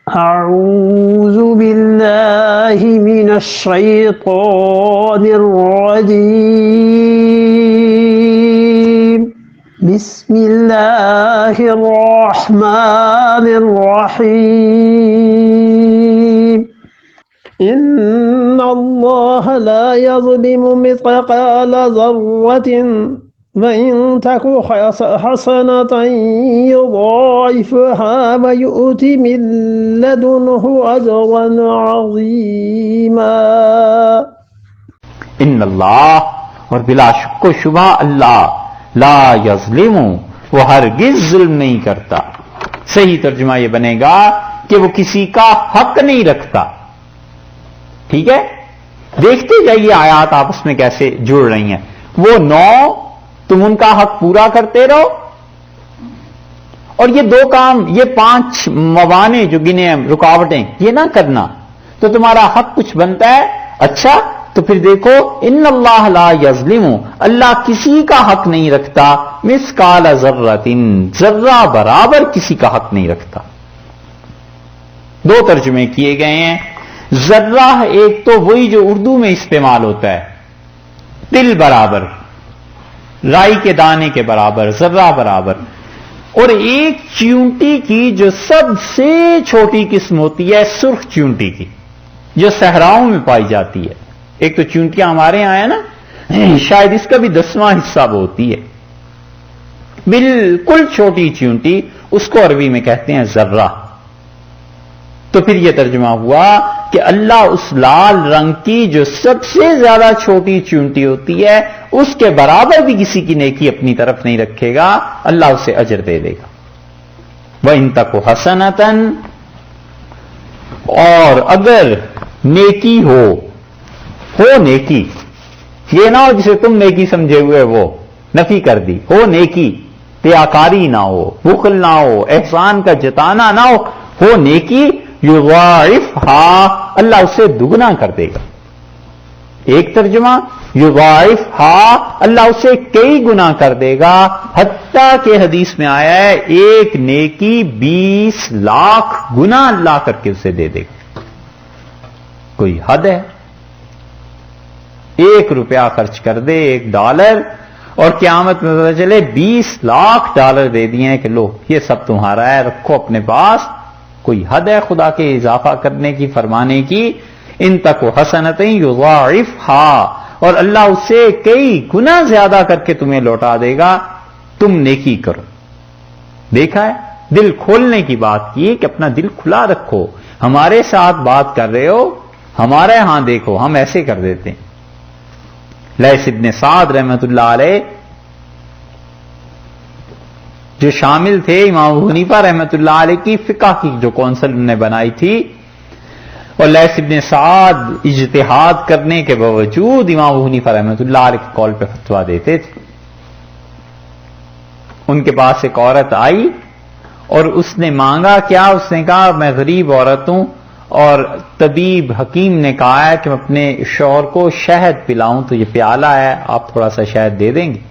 أعوذ بالله من الشيطان الرجيم بسم الله الرحمن الرحيم إن الله لا يظلم مثقال ذرة وإن تك حسنة يضاعفها ويؤت من لدنه أجرا عظيما ان اللہ، اور بلا شک و شبہ اللہ، لا یظلم، وہ ہرگز ظلم نہیں کرتا۔ صحیح ترجمہ یہ بنے گا کہ وہ کسی کا حق نہیں رکھتا۔ ٹھیک ہے، دیکھتے جائیے آیات آپس میں کیسے جڑ رہی ہیں۔ وہ 9 تم ان کا حق پورا کرتے رہو، اور یہ 2 کام، یہ 5 موانع جو گنے ہیں، رکاوٹیں، یہ نہ کرنا تو تمہارا حق کچھ بنتا ہے۔ اچھا تو پھر دیکھو، ان اللہ لا یظلم، اللہ کسی کا حق نہیں رکھتا، مثقال ذرۃ، ذرہ برابر کسی کا حق نہیں رکھتا۔ 2 ترجمے کیے گئے ہیں۔ ذرہ ایک تو وہی جو اردو میں استعمال ہوتا ہے، تل برابر، رائی کے دانے کے برابر، ذرہ برابر، اور ایک چیونٹی کی جو سب سے چھوٹی قسم ہوتی ہے، سرخ چیونٹی کی، جو صحراؤں میں پائی جاتی ہے۔ ایک تو چیونٹیاں ہمارے یہاں ہیں نا، شاید اس کا بھی 10واں حصہ وہ ہوتی ہے، بالکل چھوٹی چیونٹی، اس کو عربی میں کہتے ہیں ذرہ۔ تو پھر یہ ترجمہ ہوا کہ اللہ اس لال رنگ کی جو سب سے زیادہ چھوٹی چیونٹی ہوتی ہے، اس کے برابر بھی کسی کی نیکی اپنی طرف نہیں رکھے گا، اللہ اسے اجر دے دے گا۔ وَإِن تَكُ حَسَنَةً، اور اگر نیکی ہو نیکی، یہ نہ ہو جسے تم نیکی سمجھے ہوئے وہ نفی کر دی، ہو نیکی، ریاکاری نہ ہو، بخل نہ ہو، احسان کا جتانا نہ ہو نیکی، یضاعفھا، اللہ اسے دگنا کر دے گا۔ ایک ترجمہ یضاعفھا، اللہ اسے کئی گنا کر دے گا، حتیٰ کہ حدیث میں آیا ہے 1 نیکی 20 لاکھ گنا اللہ کر کے اسے دے دے گا۔ کوئی حد ہے؟ 1 روپیہ خرچ کر دے، $1، اور قیامت میں پتہ چلے $20 لاکھ دے دیے ہیں کہ لو یہ سب تمہارا ہے، رکھو اپنے پاس۔ کوئی حد ہے خدا کے اضافہ کرنے کی، فرمانے کی؟ ان تک حسنۃ یضاعفھا، اور اللہ اسے کئی گنا زیادہ کر کے تمہیں لوٹا دے گا، تم نیکی کرو۔ دیکھا ہے، دل کھولنے کی بات کی کہ اپنا دل کھلا رکھو۔ ہمارے ساتھ بات کر رہے ہو، ہمارے ہاں دیکھو، ہم ایسے کر دیتے ہیں۔ لیث ابن سعد رحمۃ اللہ علیہ جو شامل تھے امام ابو حنیفہ رحمۃ اللہ علیہ کی فقہ کی جو کونسل انہوں نے بنائی تھی، اور لیث ابن سعد اجتہاد کرنے کے باوجود امام ابو حنیفہ رحمۃ اللہ علیہ کے قول پہ فتویٰ دیتے تھے۔ ان کے پاس ایک عورت آئی اور اس نے مانگا کیا؟ اس نے کہا میں غریب عورت ہوں، اور طبیب حکیم نے کہا ہے کہ میں اپنے شوہر کو شہد پلاؤں، تو یہ پیالہ ہے، آپ تھوڑا سا شہد دے دیں گے؟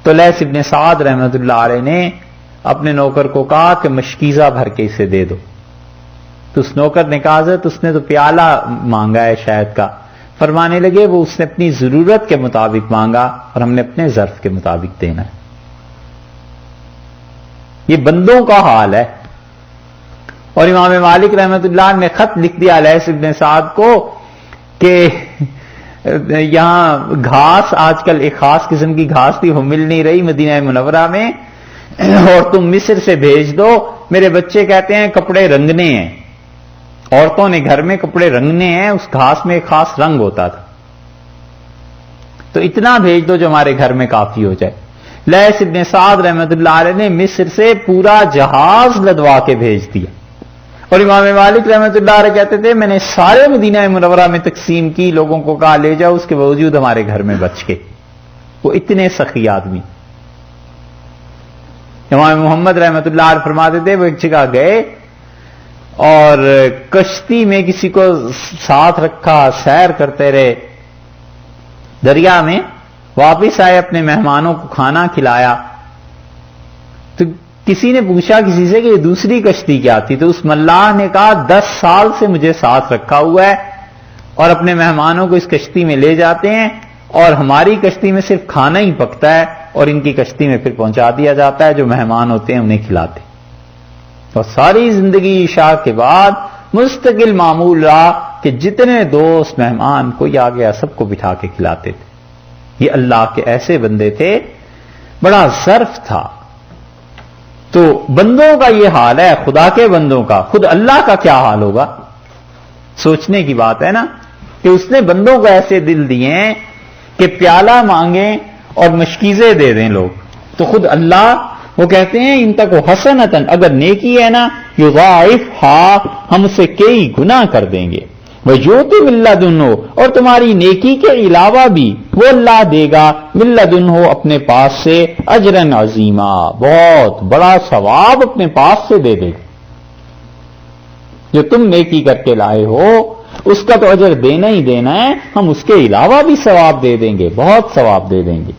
تو لیث ابن سعد رحمۃ اللہ علیہ نے اپنے نوکر کو کہا کہ مشکیزہ بھر کے اسے دے دو۔ تو اس نوکر نے کہا حضرت اس نے تو پیالہ مانگا ہے شہد کا۔ فرمانے لگے وہ اس نے اپنی ضرورت کے مطابق مانگا، اور ہم نے اپنے ظرف کے مطابق دینا ہے۔ یہ بندوں کا حال ہے۔ اور امام مالک رحمۃ اللہ نے خط لکھ دیا لیث ابن سعد کو کہ یہاں گھاس آج کل ایک خاص قسم کی گھاس تھی، وہ مل نہیں رہی مدینہ منورہ میں، اور تم مصر سے بھیج دو۔ میرے بچے کہتے ہیں کپڑے رنگنے ہیں، عورتوں نے گھر میں کپڑے رنگنے ہیں، اس گھاس میں ایک خاص رنگ ہوتا تھا، تو اتنا بھیج دو جو ہمارے گھر میں کافی ہو جائے۔ لیث ابن سعد رحمۃ اللہ علیہ نے مصر سے پورا جہاز لدوا کے بھیج دیا، اور امام مالک رحمۃ اللہ علیہ کہتے تھے میں نے سارے مدینہ منورہ میں تقسیم کی، لوگوں کو کہا لے جاؤ، اس کے باوجود ہمارے گھر میں بچ گئے۔ وہ اتنے سخی آدمی۔ امام محمد رحمۃ اللہ علیہ فرماتے تھے وہ ایک جگہ گئے اور کشتی میں کسی کو ساتھ رکھا، سیر کرتے رہے دریا میں، واپس آئے، اپنے مہمانوں کو کھانا کھلایا، تو کسی نے پوچھا کسی سے کہ یہ دوسری کشتی کیا تھی، تو اس ملاح نے کہا 10 سال سے مجھے ساتھ رکھا ہوا ہے اور اپنے مہمانوں کو اس کشتی میں لے جاتے ہیں، اور ہماری کشتی میں صرف کھانا ہی پکتا ہے اور ان کی کشتی میں پھر پہنچا دیا جاتا ہے، جو مہمان ہوتے ہیں انہیں کھلاتے ہیں۔ اور ساری زندگی عشاء کے بعد مستقل معمول رہا کہ جتنے دوست مہمان کوئی آ گیا سب کو بٹھا کے کھلاتے تھے۔ یہ اللہ کے ایسے بندے تھے، بڑا ظرف تھا۔ تو بندوں کا یہ حال ہے، خدا کے بندوں کا، خود اللہ کا کیا حال ہوگا؟ سوچنے کی بات ہے نا، کہ اس نے بندوں کو ایسے دل دیے ہیں کہ پیالہ مانگیں اور مشکیزیں دے دیں لوگ، تو خود اللہ وہ کہتے ہیں ان تک حسنتن، اگر نیکی ہے نا یضاعفھا، ہم اسے کئی گنا کر دیں گے، وَيُؤْتِ مِن لَّدُنْهُ، اور تمہاری نیکی کے علاوہ بھی وہ اللہ دے گا مِن لَّدُنْهُ، اپنے پاس سے، اجرًا عظیما، بہت بڑا ثواب اپنے پاس سے دے دے گا۔ جو تم نیکی کر کے لائے ہو اس کا تو اجر دینا ہی دینا ہے، ہم اس کے علاوہ بھی ثواب دے دیں گے، بہت ثواب دے دیں گے۔